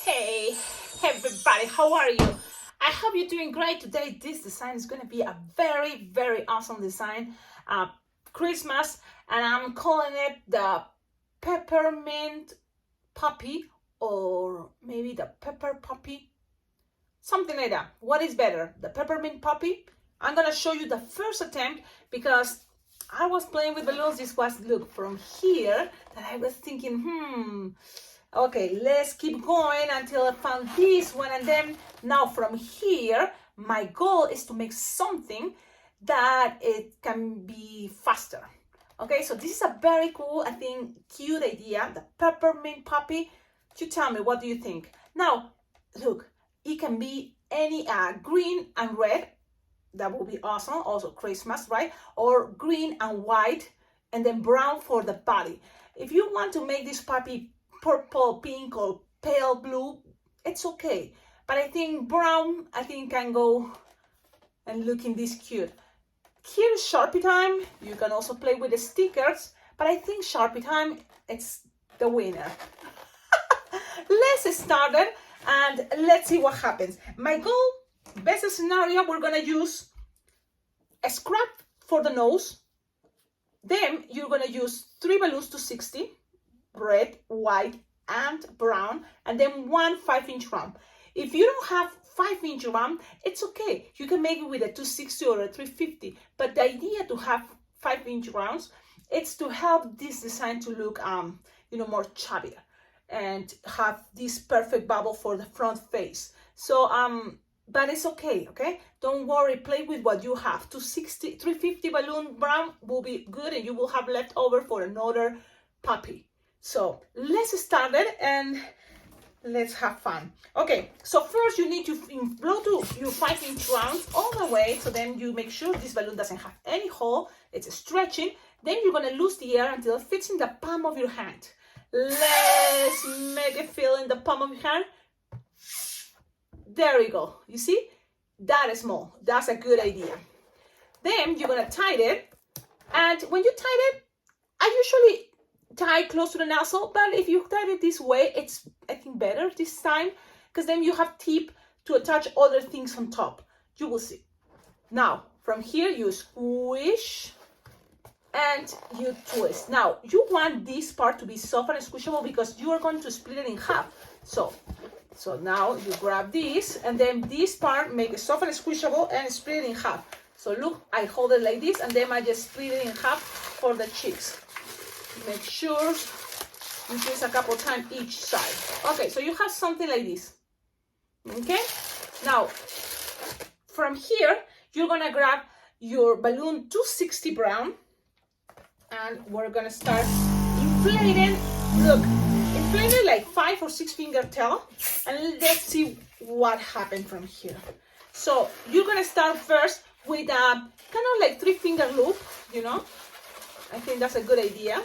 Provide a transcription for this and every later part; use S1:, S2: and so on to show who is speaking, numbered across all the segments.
S1: Hey everybody, how are you? I hope you're doing great today. This design is going to be a very awesome design, Christmas, and I'm calling it the Peppermint Puppy, or maybe the Pepper Puppy, something like that. What is better, the Peppermint Puppy? I'm going to show you the first attempt because I was playing with balloons. This was, look, from here that I was thinking, okay, let's keep going until I found this one, and then now from here, my goal is to make something that it can be faster. Okay, so this is a very cool, I think, cute idea, the Peppermint Puppy. You tell me, what do you think? Now, look, it can be any green and red. That will be awesome, also Christmas, right? Or green and white, and then brown for the body. If you want to make this puppy purple, pink, or pale blue, it's okay. But I think brown, can go and looking this cute. Here is Sharpie time. You can also play with the stickers, but I think Sharpie time, it's the winner. Let's start it and let's see what happens. My goal, best scenario, we're gonna use a scrap for the nose. Then you're gonna use 3 balloons to 60. Red, white, and brown, and then 1 5-inch round. If you don't have 5-inch round, it's okay. You can make it with a 260 or a 350. But the idea to have 5-inch rounds, it's to help this design to look, more chubbier and have this perfect bubble for the front face. So, but it's okay, okay? Don't worry, play with what you have. 260, 350 balloon brown will be good, and you will have left over for another puppy. So let's start it and let's have fun. Okay, so first you need to blow to your 5-inch rounds all the way, so then you make sure this balloon doesn't have any hole, it's stretching. Then you're gonna lose the air until it fits in the palm of your hand. Let's make it feel in the palm of your hand. There we go. You see? That is small. That's a good idea. Then you're gonna tie it, and when you tie it, I usually tie close to the nozzle, but if you tie it this way, it's, I think, better this time, because then you have tip to attach other things on top. You will see. Now, from here, you squish and you twist. Now, you want this part to be soft and squishable because you are going to split it in half. So now you grab this, and then this part, make it soft and squishable and split it in half. So look, I hold it like this, and then I just split it in half for the cheeks. Make sure you twist a couple times each side. Okay, so you have something like this. Okay, now from here you're gonna grab your balloon 260 brown, and we're gonna start inflating. Look, inflating like 5 or 6 finger tail, and let's see what happened from here. So you're gonna start first with a kind of like 3-finger loop, I think that's a good idea.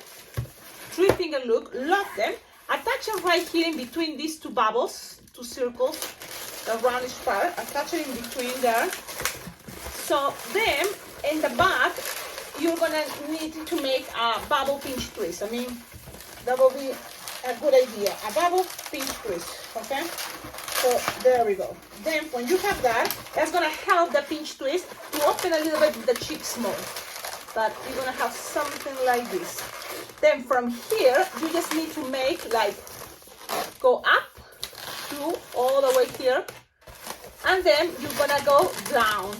S1: 3-finger loop, lock them, attach them right here in between these 2 bubbles, 2 circles, the roundish part, attach it in between there. So then in the back, you're gonna need to make a bubble pinch twist. That will be a good idea, a bubble pinch twist, okay? So there we go. Then when you have that, that's gonna help the pinch twist to open a little bit the cheeks more. But you're gonna have something like this. Then from here, you just need to make like, go up to all the way here, and then you're gonna go down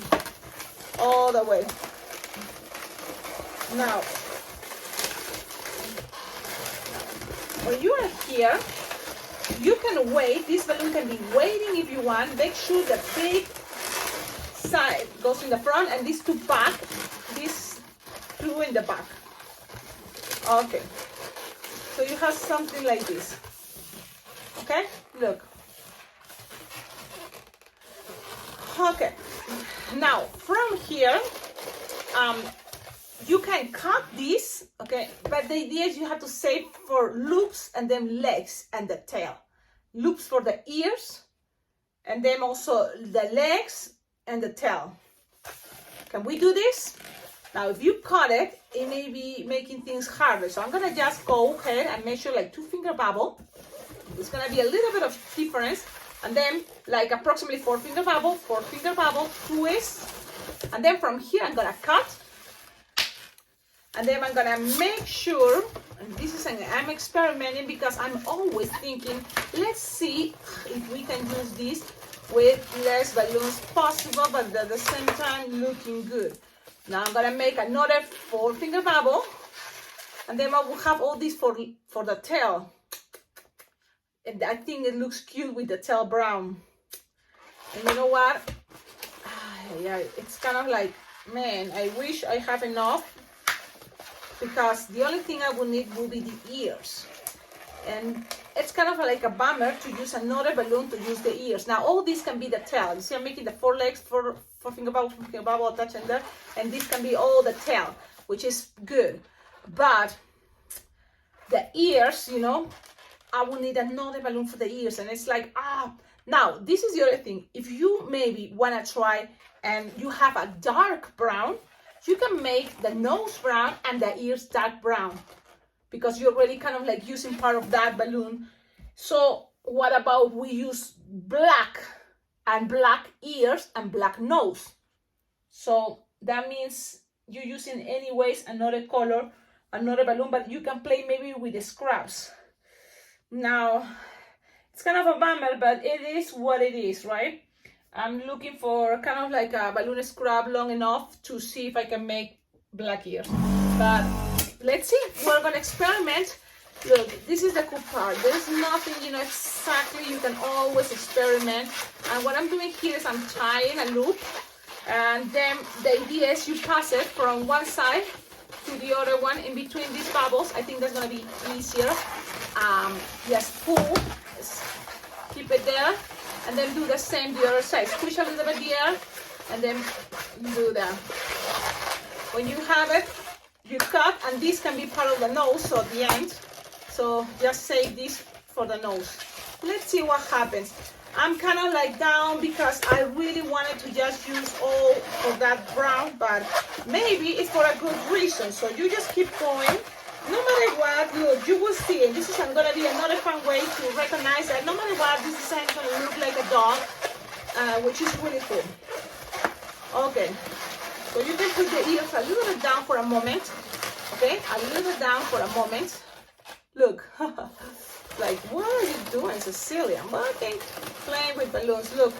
S1: all the way. Now, when you are here, you can wait. This balloon can be waiting if you want. Make sure the big side goes in the front, and these 2 back, these 2 in the back. Okay, so you have something like this. Okay, look. Okay, now from here, you can cut this, okay, but the idea is you have to save for loops and then legs and the tail. Loops for the ears, and then also the legs and the tail. Can we do this? Now, if you cut it, it may be making things harder. So I'm gonna just go ahead and measure like 2-finger bubble. It's gonna be a little bit of difference, and then like approximately 4-finger bubble, 4-finger bubble, twist, and then from here I'm gonna cut, and then I'm gonna make sure, and this is I'm experimenting because I'm always thinking, let's see if we can use this with less balloons possible, but at the same time looking good. Now I'm gonna make another 4-finger bubble, and then I will have all this for the tail. And I think it looks cute with the tail brown. And you know what? Yeah, it's kind of like, man, I wish I have enough, because the only thing I will need will be the ears. And it's kind of like a bummer to use another balloon to use the ears. Now all this can be the tail. You see I'm making the 4 legs, 4-finger bubble attached in there, and this can be all the tail, which is good. But the ears, you know, I will need another balloon for the ears, and it's like, now this is the other thing. If you maybe want to try and you have a dark brown, you can make the nose brown and the ears dark brown, because you're already kind of like using part of that balloon. So what about we use black and black ears and black nose? So that means you're using anyways another color, another balloon, but you can play maybe with the scraps. Now it's kind of a bummer, but it is what it is, right? I'm looking for kind of like a balloon scrap long enough to see if I can make black ears. But let's see, we're gonna experiment. Look, this is the cool part. There's nothing, you know, exactly. You can always experiment. And what I'm doing here is I'm tying a loop, and then the idea is you pass it from one side to the other one in between these bubbles. I think that's gonna be easier. Just pull, keep it there, and then do the same the other side. Squish a little bit there, and then do that. When you have it, you cut, and this can be part of the nose, so at the end. So just save this for the nose. Let's see what happens. I'm kind of like down because I really wanted to just use all of that brown, but maybe it's for a good reason. So you just keep going. No matter what, look, you will see, and this is going to be another fun way to recognize that no matter what, this design is going to look like a dog, which is really cool. Okay, so you can put the ears a little bit down for a moment, okay? A little bit down for a moment. Look, like, what are you doing, Cecilia? Okay, playing with balloons. Look,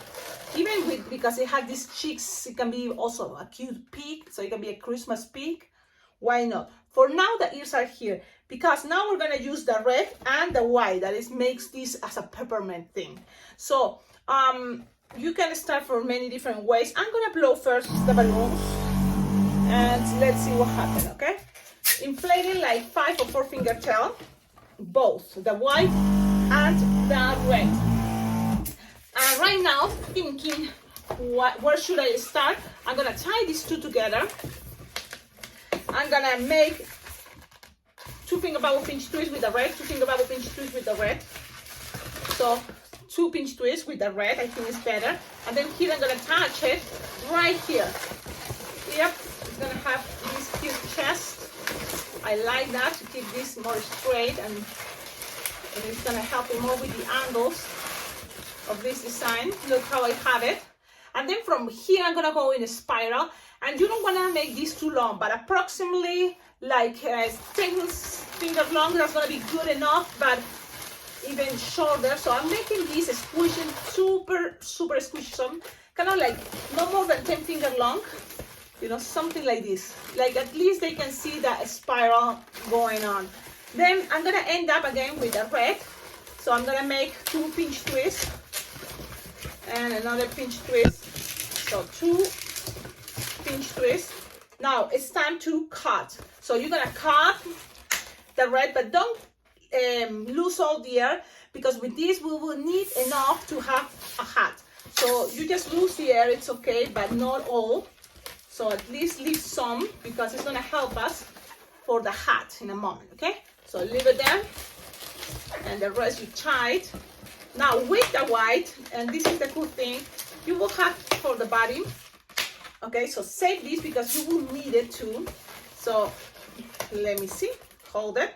S1: even with, because it had these cheeks, it can be also a cute peak, so it can be a Christmas peak. Why not? For now, the ears are here, because now we're gonna use the red and the white. That is makes this as a peppermint thing. So you can start for many different ways. I'm gonna blow first the balloons, and let's see what happens. Okay, inflating like 5 or 4-finger tail, both the white and the red. And right now, thinking, where should I start? I'm gonna tie these two together. I'm gonna make 2-finger bubble pinch twist with the red, 2-finger bubble pinch twist with the red. So 2 pinch twists with the red, I think is better. And then here I'm gonna attach it right here. Yep, it's gonna have this cute chest. I like that to keep this more straight, and it's gonna help me more with the angles of this design. Look how I have it. And then from here I'm gonna go in a spiral. And you don't want to make this too long, but approximately like 10 fingers long, that's going to be good enough, but even shorter. So I'm making this squishing, super squishy, some kind of like no more than 10 finger long, you know, something like this. Like at least they can see that spiral going on. Then I'm going to end up again with the red. So I'm going to make 2 pinch twists and another pinch twist. So 2 pinch twist. Now it's time to cut. So you're gonna cut the red, but don't lose all the air, because with this we will need enough to have a hat. So you just lose the air, it's okay, but not all. So at least leave some, because it's gonna help us for the hat in a moment. Okay, so leave it there, and the rest you tie it. Now with the white, and this is the cool thing, you will have for the body. Okay, so save this because you will need it too. So let me see, hold it.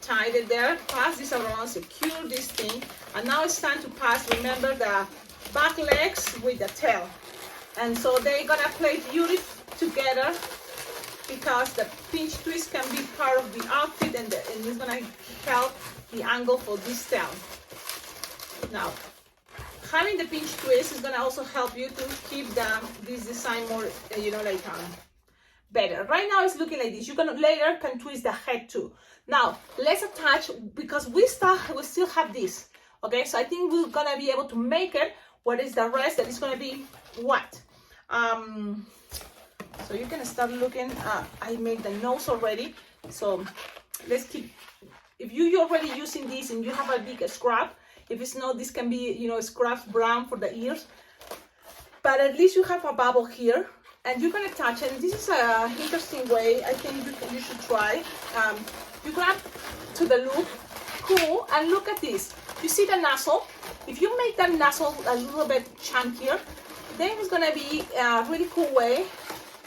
S1: tied it there, pass this around, secure this thing, and now it's time to pass, remember, the back legs with the tail. And so they're gonna play beautifully together because the pinch twist can be part of the outfit, and it's gonna help the angle for this tail. Now, having the pinch twist is gonna also help you to keep this design more, better. Right now it's looking like this. You can later can twist the head too. Now let's attach, because we still have this. Okay, so I think we're gonna be able to make it. What is the rest that is gonna be what? So you can start looking. I made the nose already. So let's keep. If you're already using this and you have a big scrap, if it's not, this can be scraps brown for the ears. But at least you have a bubble here. And you can attach it. This is an interesting way. I think you should try. You grab to the loop, cool, and look at this. You see the nozzle? If you make that nozzle a little bit chunkier, then it's gonna be a really cool way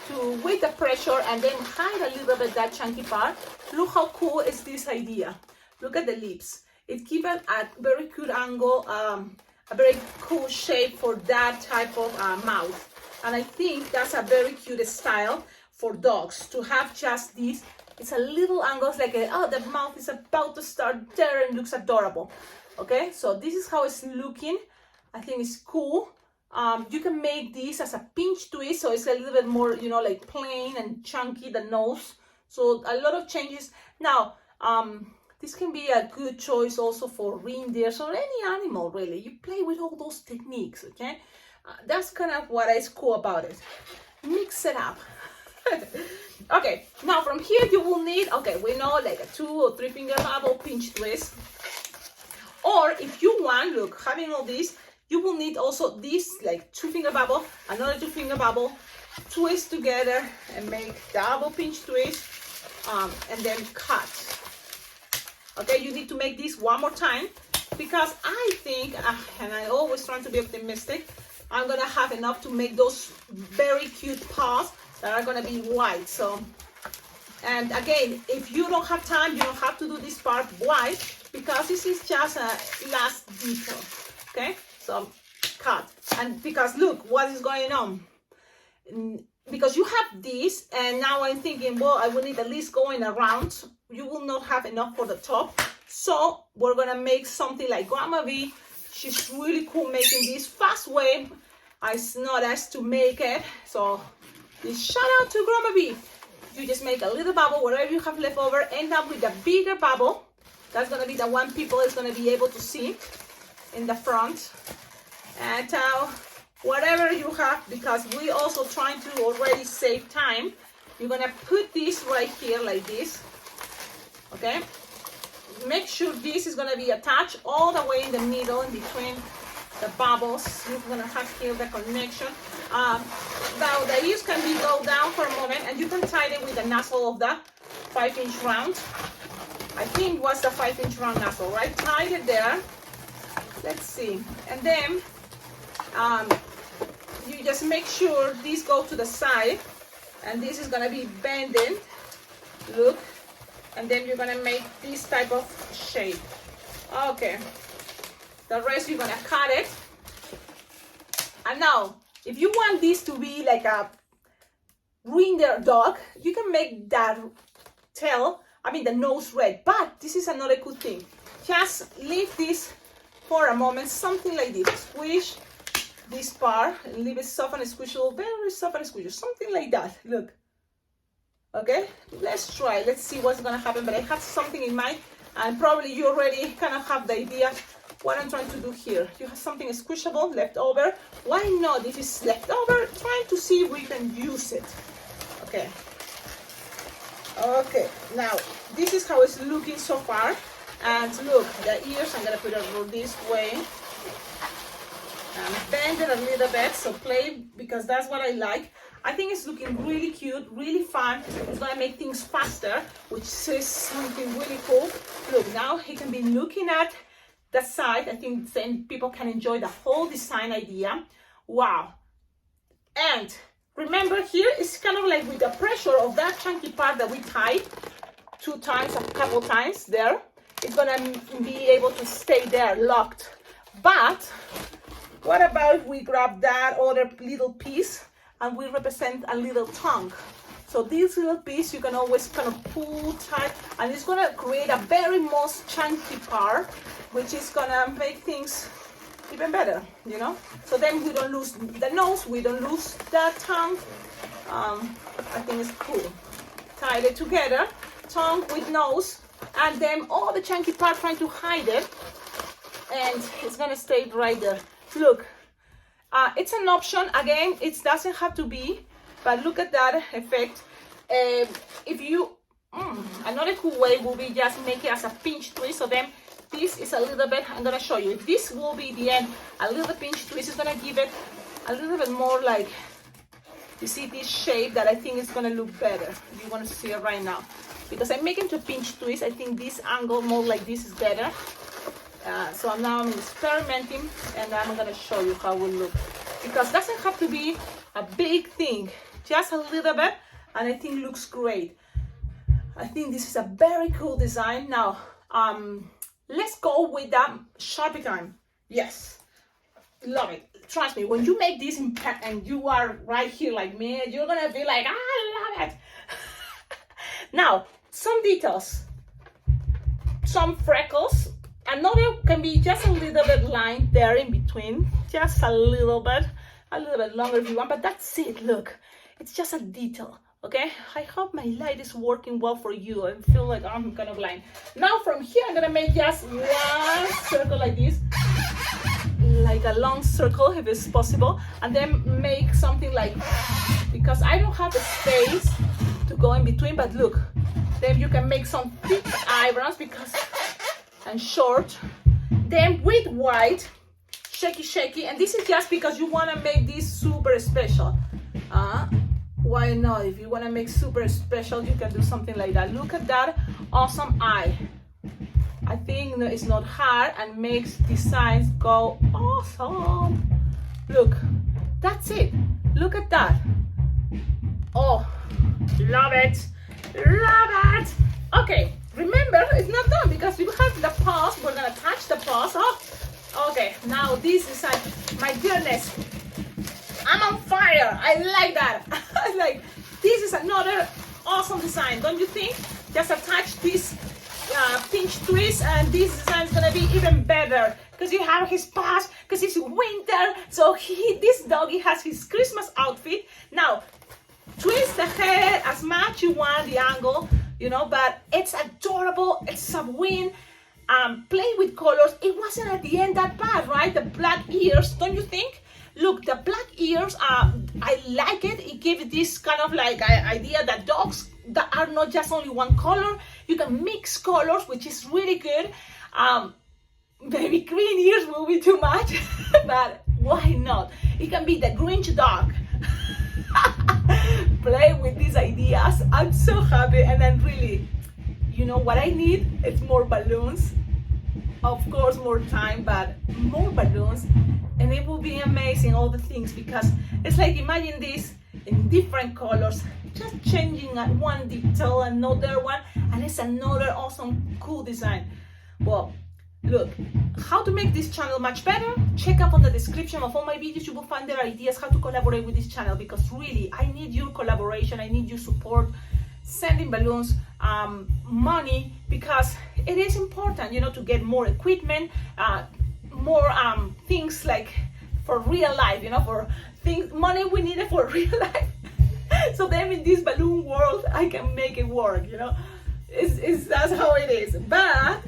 S1: to with the pressure and then hide a little bit that chunky part. Look how cool is this idea. Look at the lips. It gives it a very cool angle, a very cool shape for that type of mouth. And I think that's a very cute style for dogs to have just this. It's a little angle, it's like the mouth is about to start there and looks adorable. Okay, so this is how it's looking. I think it's cool. You can make this as a pinch twist, so it's a little bit more, like plain and chunky, the nose. So a lot of changes. Now, this can be a good choice also for reindeers or any animal, really. You play with all those techniques, okay? That's kind of what is cool about it. Mix it up. Okay, now from here you will need, we know like a 2 or 3 finger bubble pinch twist. Or if you want, look, having all this, you will need also this like 2 finger bubble, another 2 finger bubble, twist together and make double pinch twist, and then cut. Okay, you need to make this one more time because I think, and I always try to be optimistic, I'm gonna have enough to make those very cute paws that are gonna be white. So, and again, if you don't have time, you don't have to do this part white because this is just a last detail. Okay, so cut. And because look what is going on. Because you have this, and now I'm thinking, well, I will need at least going around. You will not have enough for the top. So we're gonna make something like Grandma V. She's really cool making this fast way. It's not as to make it. So this shout out to Grandma V. You just make a little bubble, whatever you have left over, end up with a bigger bubble. That's gonna be the one people is gonna be able to see in the front. And whatever you have, because we also trying to already save time, you're gonna put this right here like this. Okay, make sure this is gonna be attached all the way in the middle, in between the bubbles. You're gonna have here the connection. Now the ears can be go down for a moment, and you can tie it with the nozzle of the 5-inch round. I think was the 5-inch round nozzle, right? Tie it there. Let's see, and then you just make sure these go to the side, and this is gonna be bending. Look. And then you're gonna make this type of shape. Okay, the rest you're gonna cut it. And now if you want this to be like a reindeer dog, you can make that tail, the nose red. But this is another cool thing. Just leave this for a moment, something like this. Squish this part and leave it soft and squishable, very soft and squishable, something like that. Look. Okay, let's try. Let's see what's gonna happen. But I have something in mind, and probably you already kind of have the idea what I'm trying to do here. You have something squishable left over. Why not? If it's left over, trying to see if we can use it. Okay. Okay. Now this is how it's looking so far. And look, the ears. I'm gonna put it this way and bend it a little bit. So play because that's what I like. I think it's looking really cute, really fun. It's gonna make things faster, which is something really cool. Look, now he can be looking at the side. I think then people can enjoy the whole design idea. Wow. And remember here, it's kind of like with the pressure of that chunky part that we tied, 2 times, a couple times there, it's gonna be able to stay there locked. But what about if we grab that other little piece and we represent a little tongue? So this little piece you can always kind of pull tight, and it's gonna create a very most chunky part, which is gonna make things even better, you know? So then we don't lose the nose, we don't lose that tongue. I think it's cool. Tie it together, tongue with nose, and then all the chunky part trying to hide it, and it's gonna stay right there. Look, it's an option. Again, it doesn't have to be, but look at that effect. If you, another cool way will be just make it as a pinch twist. So then this is a little bit, I'm gonna show you. This will be the end. A little pinch twist is gonna give it a little bit more like, you see this shape that I think is gonna look better. You wanna see it right now. Because I'm making to pinch twist, I think this angle more like this is better. So now I'm experimenting, and I'm gonna show you how it will look. Because it doesn't have to be a big thing, just a little bit, and I think looks great. I think this is a very cool design. Now, let's go with that Sharpie time. Yes, love it. Trust me, when you make this and you are right here like me, you're gonna be like, I love it. Now, some details, some freckles. Another can be just a little bit line there in between, just a little bit longer if you want, but that's it. Look, it's just a detail. Okay, I hope my light is working well for you. I feel like I'm kind of blind. Now from here, I'm gonna make just one circle like this, like a long circle if it's possible, and then make something like, because I don't have the space to go in between, but look, then you can make some thick eyebrows because, and short, then with white, shaky, and this is just because you wanna make this super special. Why not? If you want to make super special, you can do something like that. Look at that awesome eye. I think it's not hard and makes designs go awesome. Look, that's it. Look at that. Oh, love it. Okay, remember, it's not done because you have the paws. We're going to touch the paws. Oh, okay, now this design, my goodness. I'm on fire. I like that. Like, this is another awesome design, don't you think? Just attach this pinch twist, and this design is gonna be even better because you have his paws, because it's winter. So this doggy has his Christmas outfit. Now, twist the head as much you want, the angle, you know, but it's adorable. It's a win. Play with colors. It wasn't at the end that bad, right? The black ears, don't you think? Look, the black ears, I like it. It gives this kind of like idea that dogs that are not just only one color. You can mix colors, which is really good. Maybe green ears will be too much, but why not? It can be the Grinch dog. Play with these ideas. I'm so happy, and then really, you know what I need? It's more balloons. Of course, more time, but more balloons. And it will be amazing, all the things, because it's like, imagine this in different colors, just changing one detail, another one, and it's another awesome, cool design. Well, look, how to make this channel much better? Check up on the description of all my videos. You will find there ideas how to collaborate with this channel, because really, I need your collaboration, I need your support, sending balloons, money, because it is important, you know, to get more equipment, more things like for real life, you know, for things, money we need it for real life. So then in this balloon world, I can make it work, you know. It's that's how it is. But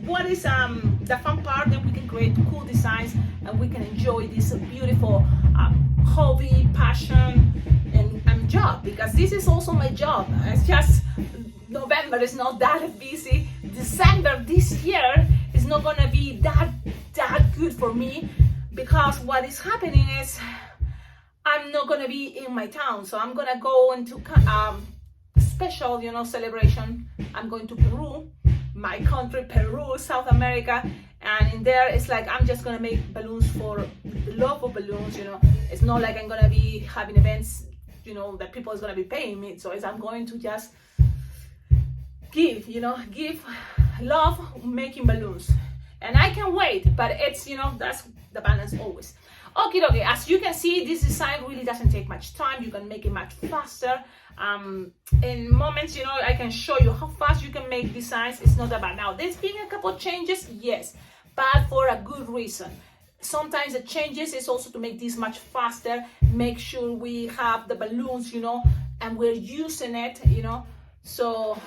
S1: what is the fun part? That we can create cool designs and we can enjoy this beautiful hobby, passion, and job, because this is also my job. It's just November is not that busy. December this year is not gonna be that good for me, because what is happening is I'm not gonna be in my town, so I'm gonna go into special, you know, celebration. I'm going to Peru, my country, Peru, South America, and in there it's like I'm just gonna make balloons for the love of balloons, you know. It's not like I'm gonna be having events, you know, that people is gonna be paying me. So I'm going to just give, give love making balloons. And I can wait, but it's, that's the balance always. Okay, as you can see, this design really doesn't take much time. You can make it much faster. In moments, I can show you how fast you can make designs. It's not that bad. Now, there's been a couple of changes, yes, but for a good reason. Sometimes the changes is also to make this much faster, make sure we have the balloons, and we're using it, so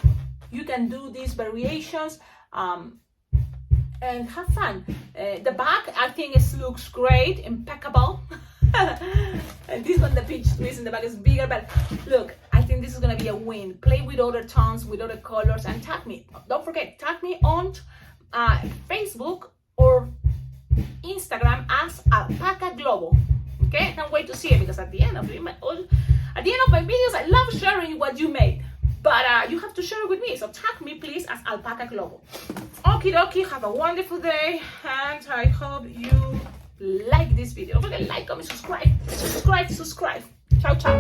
S1: you can do these variations and have fun. The back, I think it looks great, impeccable. And this one, the peach twist in the back is bigger, but look, I think this is gonna be a win. Play with other tones, with other colors, and tag me. Don't forget, tag me on Facebook or Instagram as Alpacaglobo. Okay, I can't wait to see it, because at the end of my videos, I love sharing what you made. But you have to share it with me, so tag me please as Alpacaglobo. Okie dokie, have a wonderful day, and I hope you like this video. Don't forget to like, comment, subscribe. Ciao, ciao.